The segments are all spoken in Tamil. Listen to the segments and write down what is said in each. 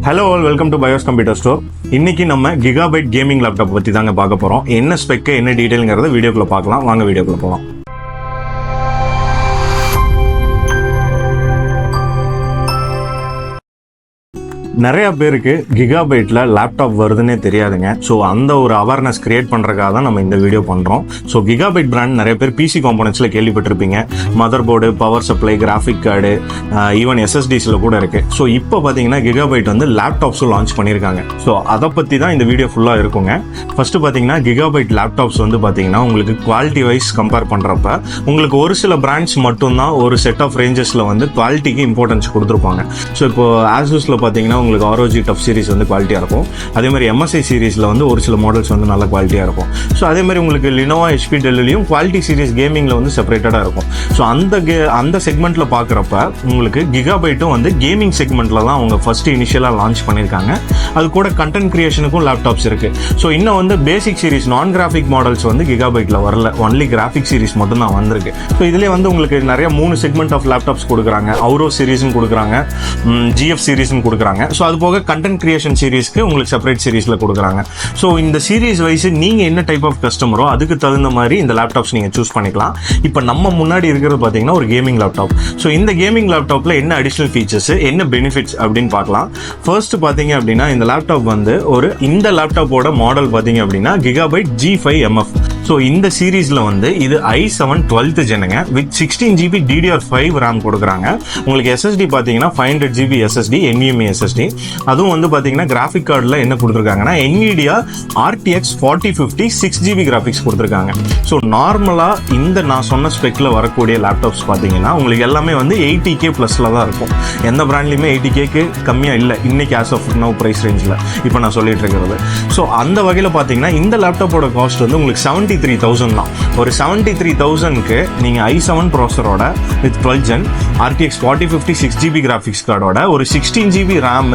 Hello all, welcome to BYOS Computer Store. இன்னைக்கு நம்ம Gigabyte கேமிங் லேப்டாப் பத்தி தாங்க பார்க்க போறோம். என்ன ஸ்பெக், என்ன டீடைல்ங்கறத வீடியோக்குள்ள பார்க்கலாம். வாங்க வீடியோக்குள்ள போலாம். நிறைய பேருக்கு கிகாபைட்ல லேப்டாப் வருதுன்னே தெரியாதுங்க. ஸோ அந்த ஒரு அவேர்னஸ் கிரியேட் பண்றதுக்காக தான் நம்ம இந்த வீடியோ பண்றோம். ஸோ கிகாபைட் பிராண்ட் நிறைய பேர் பிசி காம்போனன்ட்ஸ்ல கேள்விப்பட்டிருப்பீங்க. Mother board, power supply, graphic card, even எஸ்எஸ்டிஸ்ல கூட இருக்கு. ஸோ இப்போ பார்த்தீங்கன்னா கிகாபைட் வந்து லேப்டாப்ஸும் லான்ச் பண்ணியிருக்காங்க. ஸோ அதை பத்தி தான் இந்த வீடியோ ஃபுல்லா இருக்குங்க. ஃபர்ஸ்ட் பார்த்தீங்கன்னா கிகாபைட் லேப்டாப்ஸ் வந்து பார்த்தீங்கன்னா உங்களுக்கு குவாலிட்டி வைஸ் கம்பேர் பண்றப்ப உங்களுக்கு ஒரு சில பிராண்ட்ஸ் மட்டும்தான் ஒரு செட் ஆஃப் ரேஞ்சஸ்ல வந்து குவாலிட்டிக்கு இம்பார்ட்டன்ஸ் கொடுத்துருப்பாங்க. ஸோ இப்போ ஆசூஸ்ல பார்த்தீங்கன்னா உங்களுக்கு ROG டஃப் சீரிஸ் வந்து குவாலிட்டியாக இருக்கும். அதே மாதிரி MSI சீரிஸில் வந்து ஒரு சில மாடல்ஸ் வந்து நல்ல குவாலிட்டியாக இருக்கும். ஸோ அதே மாதிரி உங்களுக்கு லினோவா, HP, டெல்லையும் குவாலிட்டி சீரிஸ் கேமிங்கில் வந்து செப்பரேட்டடாக இருக்கும். ஸோ அந்த செக்மெண்ட்டில் பார்க்குறப்ப உங்களுக்கு கிகாபைட்டும் வந்து கேமிங் செக்மெண்ட்டில் தான் அவங்க ஃபர்ஸ்ட் இனிஷியலாக லான்ச் பண்ணியிருக்காங்க. அது கூட கண்டென்ட் கிரியேஷனுக்கும் லேப்டாப்ஸ் இருக்குது. ஸோ இன்னும் வந்து பேசிக் சீரிஸ் நான் கிராஃபிக் மாடல்ஸ் வந்து கிகாபைட்டில் வரல, ஒன்லி கிராஃபிக் சீரிஸ் மட்டும் தான் வந்திருக்கு. ஸோ இதிலே வந்து உங்களுக்கு நிறைய 3 செக்மெண்ட் ஆஃப் லேப்டாப்ஸ் கொடுக்குறாங்க. அவுரோ சீரிஸும் கொடுக்குறாங்க, GF சீரிஸும் கொடுக்குறாங்க. ஸோ அது போக கண்டென்ட் கிரியேஷன் சீரிஸ்க்கு உங்களுக்கு செப்பரேட் சீரிஸில் கொடுக்குறாங்க. ஸோ இந்த சீரிஸ் வைஸ் நீங்கள் என்ன டைப் ஆஃப் கஸ்டமரோ அதுக்கு தகுந்த மாதிரி இந்த லேப்டாப்ஸ் நீங்கள் சூஸ் பண்ணிக்கலாம். இப்போ நம்ம முன்னாடி இருக்கிறது பார்த்தீங்கன்னா ஒரு கேமிங் லேப்டாப். ஸோ இந்த கேமிங் லேப்டாப்பில் என்ன அடிஷ்னல் ஃபீச்சர்ஸ், என்ன பெனிஃபிட்ஸ் அப்படின்னு பார்க்கலாம். ஃபர்ஸ்ட் பார்த்தீங்க அப்படின்னா இந்த லேப்டாப் வந்து இந்த லேப்டாப்போட மாடல் பார்த்தீங்க அப்படின்னா Gigabyte G5MF. ஸோ இந்த சீரீஸில் வந்து இது i7 12th ஜெனுங்க with 16GB DDR5 RAM கொடுக்குறாங்க. உங்களுக்கு SSD பார்த்தீங்கன்னா 500GB SSD, NVMe SSD. அதுவும் வந்து பார்த்தீங்கன்னா கிராஃபிக் கார்டில் என்ன கொடுத்துருக்காங்கன்னா NVIDIA RTX 4050 6GB கிராஃபிக்ஸ் கொடுத்துருக்காங்க. ஸோ நார்மலாக இந்த நான் சொன்ன ஸ்பெக்கில் வரக்கூடிய லேப்டாப்ஸ் பார்த்தீங்கன்னா உங்களுக்கு எல்லாமே வந்து 80K ப்ளஸில் தான் இருக்கும். எந்த பிராண்ட்லையுமே 80Kக்கு கம்மியாக இல்லை இன்னைக்கு ஆஸ் ஆஃப் நவ் ப்ரைஸ் ரேஞ்சில் இப்போ நான் சொல்லிட்டு இருக்கிறது. ஸோ அந்த வகையில் பார்த்தீங்கன்னா இந்த லேப்டாப்போட காஸ்ட் வந்து உங்களுக்கு 73,000 தான். ஒரு 73,000க்கு நீங்கள் i7 ப்ராசரோட with 12 gen RTX 4050 6GB graphics கார்டோட ஒரு 16GB RAM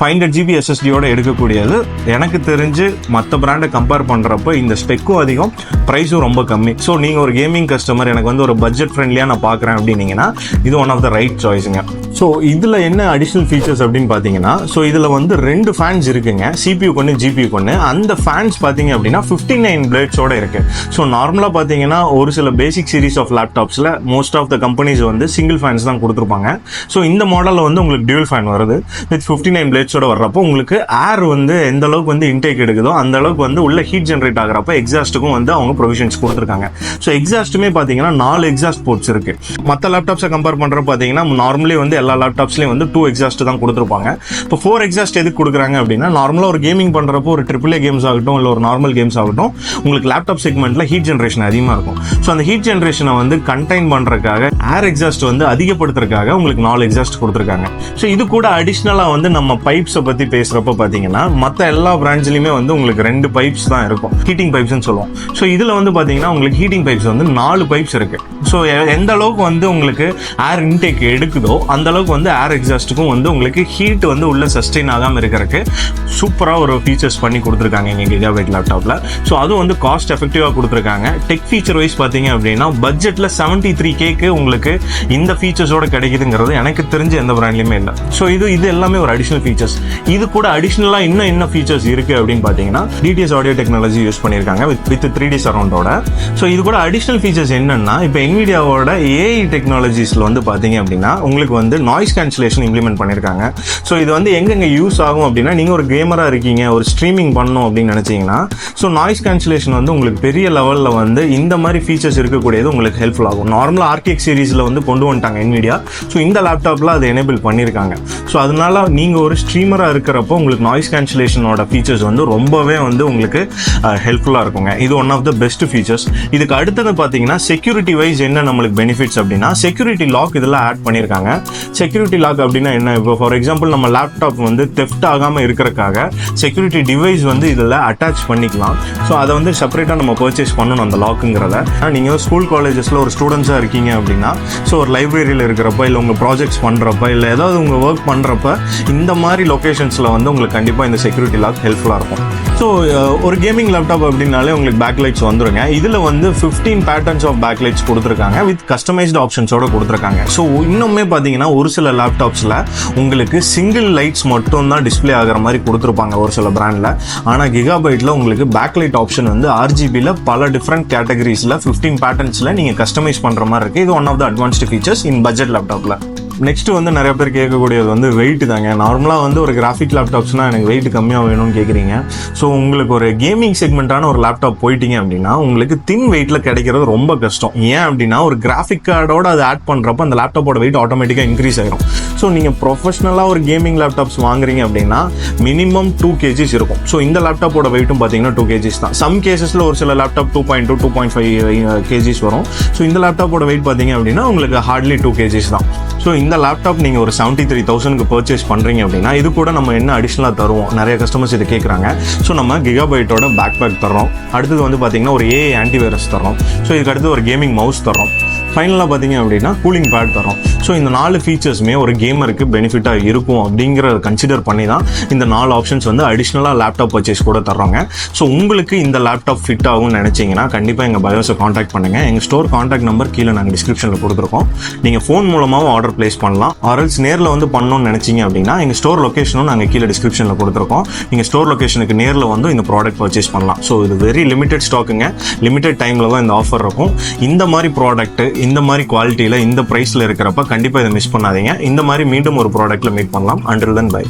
500GB SSDயோட எடுக்கக்கூடியது எனக்கு தெரிஞ்சு மற்ற பிராண்டை கம்பேர் பண்ணுறப்போ இந்த ஸ்பெக்கும் அதிகம், ப்ரைஸும் ரொம்ப கம்மி. ஸோ நீங்கள் ஒரு கேமிங் கஸ்டமர், எனக்கு வந்து ஒரு பட்ஜெட் ஃப்ரெண்ட்லியாக நான் பார்க்குறேன் அப்படின்னீங்கன்னா இது ஒன் ஆஃப் த ரைட் சாய்ஸுங்க. ஸோ இதில் என்ன அடிஷ்னல் ஃபீச்சர்ஸ் அப்படின்னு பார்த்தீங்கன்னா, ஸோ இதில் வந்து 2 ஃபேன்ஸ் இருக்குங்க, CPU கொண்டு GPU கொண்டு. அந்த ஃபேன்ஸ் பார்த்தீங்க அப்படின்னா 59 பிளேட்ஸோட இருக்கு. ஸோ நார்மலாக பார்த்தீங்கன்னா ஒரு சில பேசிக் சீரிஸ் ஆஃப் லேப்டாப்ஸில் மோஸ்ட் ஆஃப் த கம்பெனிஸ் வந்து சிங்கிள் ஃபேன்ஸ் தான் கொடுத்துருப்பாங்க. ஸோ இந்த மாடலில் வந்து உங்களுக்கு டியூல் ஃபேன் வருது வித் 59 பிளேட்ஸோட வர்றப்போ உங்களுக்கு ஏர் வந்து எந்த அளவுக்கு வந்து இன்டேக் எடுக்குதோ அந்த அளவுக்கு வந்து உள்ள ஹீட் ஜென்ரேட் ஆகிறப்ப எக்ஸாஸ்ட்டுக்கும் வந்து அவங்க ப்ரொவிஷன்ஸ் கொடுத்துருக்காங்க. ஸோ எக்ஸாஸ்ட்டுமே பார்த்தீங்கன்னா 4 எக்ஸாஸ்ட் போர்ட்ஸ் இருக்கு. மற்ற லேப்டாப்ஸை கம்பேர் பண்ணுறப்ப பார்த்தீங்கன்னா நார்மலி வந்து எல்லா லேப்டாப்ஸ்லேயும் வந்து 2 எக்ஸாஸ்ட் தான் கொடுத்துருப்பாங்க. இப்போ 4 எக்ஸாஸ்ட் எதுக்கு கொடுக்குறாங்க அப்படின்னா நார்மலாக ஒரு கேமிங் பண்ணுறப்போ ஒரு AAA கேம்ஸ் ஆகட்டும் இல்லை ஒரு நார்மல் கேம்ஸ் ஆகட்டும் உங்களுக்கு லேப்டாப் செக்மெண்ட்டில் ஹீட் ஜென்ரேஷன் அதிகமாக இருக்கும். ஸோ அந்த ஹீட் ஜென்ரேஷனை வந்து கண்டைன் பண்ணுறதுக்காக ஏர் எக்ஸாஸ்ட் வந்து அதிகப்படுத்துறதுக்காக உங்களுக்கு 4 எக்ஸாஸ்ட் கொடுத்துருக்காங்க. ஸோ இது கூட அடிஷ்னலாக வந்து நம்ம பைப்ஸை பற்றி பேசுகிறப்ப பார்த்தீங்கன்னா மற்ற எல்லா பிராண்ட்ஸ்லையுமே வந்து உங்களுக்கு 2 பைப்ஸ் தான் இருக்கும், ஹீட்டிங் பைப்ஸ்ன்னு சொல்லுவோம். ஸோ இதில் வந்து பார்த்தீங்கன்னா உங்களுக்கு ஹீட்டிங் பைப்ஸ் வந்து 4 பைப்ஸ் இருக்கு. ஸோ எந்த அளவுக்கு வந்து உங்களுக்கு ஏர் இன்டேக் எடுக்குதோ அந்த அளவுக்கு வந்து ஏர் எக்ஸாஸ்ட்டுக்கும் வந்து உங்களுக்கு ஹீட் வந்து உள்ள சஸ்டெயின் ஆகாமல் இருக்கிறதுக்கு சூப்பராக ஒரு ஃபீச்சர்ஸ் பண்ணி கொடுத்துருக்காங்க இங்கே Gigabyte லேப்டாப்பில். ஸோ அதுவும் வந்து காஸ்ட் எஃபெக்டிவாக கொடுத்துருக்காங்க. டெக் ஃபீச்சர் வைஸ் பார்த்தீங்க அப்படின்னா பட்ஜெட்டில் 73Kக்கு உங்களுக்கு இந்த ஃபீச்சர்ஸோட கிடைக்குதுங்கிறது எனக்கு தெரிஞ்ச எந்த பிராண்ட்லையுமே இல்லை. ஸோ இது எல்லாமே ஒரு அடிஷ்னல் ஃபீச்சர்ஸ். இது கூட அடிஷ்னலாக இன்னும் என்ன ஃபீச்சர்ஸ் இருக்குது அப்படின்னு பார்த்தீங்கன்னா DTS ஆடியோ டெக்னாலஜி யூஸ் பண்ணியிருக்காங்க வித் 3D சரௌண்டோட. ஸோ இது கூட அடிஷ்னல் ஃபீச்சர்ஸ் என்னன்னா இப்போ NVIDIAவோட AI டெக்னாலஜிஸில் வந்து பார்த்தீங்க அப்படின்னா உங்களுக்கு வந்து நாய்ஸ் கேன்சலேஷன் இம்ப்ளிமெண்ட் பண்ணியிருக்காங்க. ஸோ இது வந்து எங்கெங்கே யூஸ் ஆகும் அப்படின்னா நீங்கள் ஒரு கேமராக இருக்கீங்க, ஒரு ஸ்ட்ரீமிங் பண்ணணும் அப்படின்னு நினச்சிங்கன்னா ஸோ நாய்ஸ் கேன்சலேஷன் வந்து உங்களுக்கு பெரிய லெவலில் வந்து இந்த மாதிரி ஃபீச்சர்ஸ் இருக்கக்கூடியது உங்களுக்கு ஹெல்ப்ஃபுல் ஆகும். நார்மலாக RTX சீரீஸில் வந்து கொண்டு வந்துட்டாங்க NVIDIA. ஸோ இந்த லேப்டாப்பில் அதை எனேபிள் பண்ணியிருக்காங்க. ஸோ அதனால நீங்கள் ஒரு ஸ்ட்ரீமராக இருக்கிறப்போ உங்களுக்கு நாய்ஸ் கேன்சலேஷனோட ஃபீச்சர்ஸ் வந்து ரொம்பவே வந்து உங்களுக்கு ஹெல்ப்ஃபுல்லாக இருக்குங்க. இது one of the best features. இதுக்கு அடுத்தது பார்த்தீங்கன்னா செக்யூரிட்டி வைஸ் என்ன நம்மளுக்கு பெனிஃபிட்ஸ் அப்படின்னா செக்யூரிட்டி லாக் இதில் ஆட் பண்ணியிருக்காங்க. செக்யூரிட்டி லாக் அப்படின்னா என்ன, இப்போ ஃபார் எக்ஸாம்பிள் நம்ம லேப்டாப் வந்து தெஃப்ட் ஆகாமல் இருக்கிறதுக்காக செக்யூரிட்டி டிவைஸ் வந்து இதில் அட்டாச் பண்ணிக்கலாம். ஸோ அதை வந்து செப்பரேட்டாக நம்ம பர்ச்சேஸ் பண்ணணும் அந்த லாக்குங்கிறத. நீங்கள் ஸ்கூல் காலேஜஸில் ஒரு ஸ்டூடெண்ட்ஸாக இருக்கீங்க அப்படின்னா, ஸோ ஒரு லைப்ரரியில் இருக்கிறப்ப இல்லை உங்கள் ப்ராஜெக்ட்ஸ் பண்ணுறப்ப இல்லை ஏதாவது உங்கள் ஒர்க் பண்ணுறப்ப இந்த மாதிரி லொக்கேஷன்ஸில் வந்து உங்களுக்கு கண்டிப்பாக இந்த செக்யூரிட்டி லாக் ஹெல்ப்ஃபுல்லாக இருக்கும். ஸோ ஒரு கேமிங் லேப்டாப் அப்படின்னாலே உங்களுக்கு பேக்லைட்ஸ் வந்துருங்க. இதில் வந்து 15 பேட்டர்ன்ஸ் ஆஃப் பேக்லைட்ஸ் கொடுத்துருக்காங்க, வித் கஸ்டமைஸ்டு ஆப்ஷன்ஸோட கொடுத்துருக்காங்க. ஸோ இன்னுமே பார்த்தீங்கன்னா ஒரு சில லேப்டாப்ஸில் உங்களுக்கு சிங்கிள் லைட்ஸ் மட்டும் தான் டிஸ்பிளே ஆகிற மாதிரி கொடுத்துருப்பாங்க ஒரு சில பிராண்டில். ஆனால் கிகாபைட்டில் உங்களுக்கு பேக்லைட் ஆப்ஷன் வந்து RGBயில் பல டிஃப்ரெண்ட் கேட்டகரிஸில் 15 பேட்டர்ன்ஸில் நீங்கள் கஸ்டமைஸ் பண்ணுற மாதிரி இருக்குது. இது one of the advanced features in budget லேப்டாப்பில். நெக்ஸ்ட் வந்து நிறைய பேர் கேட்கக்கூடியது வந்து வெயிட் தாங்க. நார்மலாக வந்து ஒரு கிராஃபிக் லேப்டாப்ஸ்னால் எனக்கு வெயிட் கம்மியாக வேணும்னு கேட்குறீங்க. ஸோ உங்களுக்கு ஒரு கேமிங் செக்மெண்ட்டான ஒரு லேப்டாப் போயிட்டீங்க அப்படின்னா உங்களுக்கு தின் வெயிட்டில் கிடைக்கிறது ரொம்ப கஷ்டம். ஏன் அப்படின்னா ஒரு கிராஃபிக் கார்டோட அதை ஆட் பண்ணுறப்ப அந்த லேப்டாப்போட வெயிட் ஆட்டோமேட்டிக்காக இன்க்ரீஸ் ஆகிரும். ஸோ நீங்கள் ப்ரொஃபஷனலாக ஒரு கேமிங் லேப்டாப்ஸ் வாங்குறீங்க அப்படின்னா மினிமம் 2 kgs இருக்கும். ஸோ இந்த லேப்டாப்போட வெயிட்டும் பார்த்தீங்கன்னா 2 kgs தான். சம் கேசஸில் ஒரு சில லேப்டாப் 2.2 2.5 kgs வரும். ஸோ இந்த லேப்டாப்போட வெயிட் பார்த்தீங்க அப்படின்னா உங்களுக்கு ஹார்ட்லி 2 kgs தான். ஸோ இந்த லேப்டாப் நீங்கள் ஒரு 73,000க்கு பர்ச்சேஸ் பண்ணுறீங்க அப்படின்னா இது கூட நம்ம என்ன அடிஷ்னலாக தருவோம், நிறைய கஸ்டமர்ஸ் இதை கேட்குறாங்க. ஸோ நம்ம கிகாபைட்டோட பேக் தர்றோம். அடுத்தது வந்து பார்த்தீங்கன்னா ஒரு AI ஆன்டிவைரஸ் தர்றோம். ஸோ இதுக்கு அடுத்து ஒரு கேமிங் மவுஸ் தர்றோம். ஃபைனலாக பார்த்தீங்க அப்படின்னா கூலிங் பேட் தரோம். ஸோ இந்த 4 ஃபீச்சர்ஸுமே ஒரு கேமருக்கு பெனிஃபிட்டாக இருக்கும் அப்படிங்கிறத கன்சிடர் பண்ணி தான் இந்த 4 ஆப்ஷன்ஸ் வந்து அடிஷ்னலாக லேப்டாப் பர்ச்சேஸ் கூட தர்றாங்க. ஸோ உங்களுக்கு இந்த லேப்டாப் ஃபிட் ஆகும்னு நினச்சிங்கன்னா கண்டிப்பாக எங்கள் பயோஸை காண்டாக்ட் பண்ணுங்கள். எங்கள் ஸ்டோர் காண்டாக்ட் நம்பர் கீழே நாங்கள் டிஸ்கிரிப்ஷனில் கொடுத்துருக்கோம். நீங்கள் ஃபோன் மூலமாகவும் ஆர்டர் பிளேஸ் பண்ணலாம். ஆர்எல்ஸ் நேரில் வந்து பண்ணணும்னு நினச்சிங்க அப்படின்னா எங்கள் ஸ்டோர் லொக்கேஷனும் நாங்கள் கீழே டிஸ்கிரிப்ஷனில் கொடுத்துருக்கோம். நீங்கள் ஸ்டோர் லொக்கேஷனுக்கு நேரில் வந்து இந்த ப்ராடக்ட் பர்ச்சேஸ் பண்ணலாம். ஸோ இது வெரி லிமிடெட் ஸ்டாக்குங்க. லிமிடெட் டைமில் தான் இந்த ஆஃபர் இருக்கும். இந்த மாதிரி ப்ராடக்ட் இந்த மாதிரி குவாலிட்டியில் இந்த ப்ரைஸில் இருக்கிறப்ப கண்டிப்பாக இதை மிஸ் பண்ணாதீங்க. இந்த மாதிரி மீண்டும் ஒரு ப்ராடக்ட்டில் மீட் பண்ணலாம். Until then, bye.